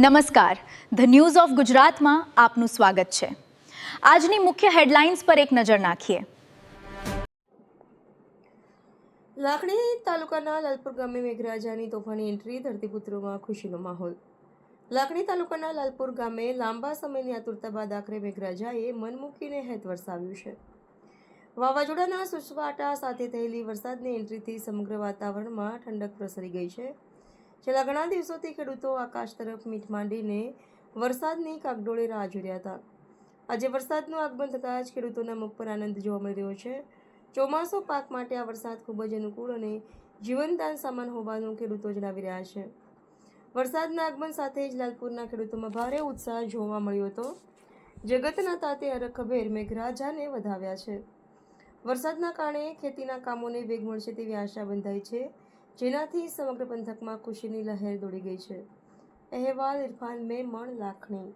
નમસ્કાર, the news of ગુજરાતમાં આપનું સ્વાગત છે। આજની મુખ્ય હેડલાઇન્સ પર એક નજર નાખીએ। લાખણી તાલુકાના લાલપુર ગામે મેઘરાજાની તોફાની એન્ટ્રી, ધરતીપુત્રોમાં ખુશીનો માહોલ। લાખણી તાલુકાના લાલપુર ગામે લાંબા સમયની આતુરતા બાદ આખરે મેઘરાજાએ મન મૂકીને હેત વરસાવ્યું છે। વાવાઝોડાના સુસવાટા સાથે થયેલી વરસાદની એન્ટ્રીથી સમગ્ર વાતાવરણમાં ઠંડક પ્રસરી ગઈ છે। છેલ્લા ઘણા દિવસોથી ખેડૂતો આકાશ તરફ મીટ માંડીને વરસાદની કાગડોળે રાહ જોઈ રહ્યા હતા। આજે વરસાદનું આગમન થતાં જ ખેડૂતોના મુખ પર આનંદ જોવા મળી રહ્યો છે। ચોમાસુ પાક માટે આ વરસાદ ખૂબ જ અનુકૂળ અને જીવનદાન સમાન હોવાનું ખેડૂતો જણાવી રહ્યા છે। વરસાદના આગમન સાથે જ લાલપુરના ખેડૂતોમાં ભારે ઉત્સાહ જોવા મળ્યો હતો। જગતના તાતે અરખભેર મેઘરાજાને વધાવ્યા છે। વરસાદના કારણે ખેતીના કામોને વેગ મળશે તેવી આશા બંધાઈ છે, જેનાથી સમગ્ર પંથકમાં ખુશીની લહેર દોડી ગઈ છે। અહેવાલ ઇરફાન મેમણ, લાખણી।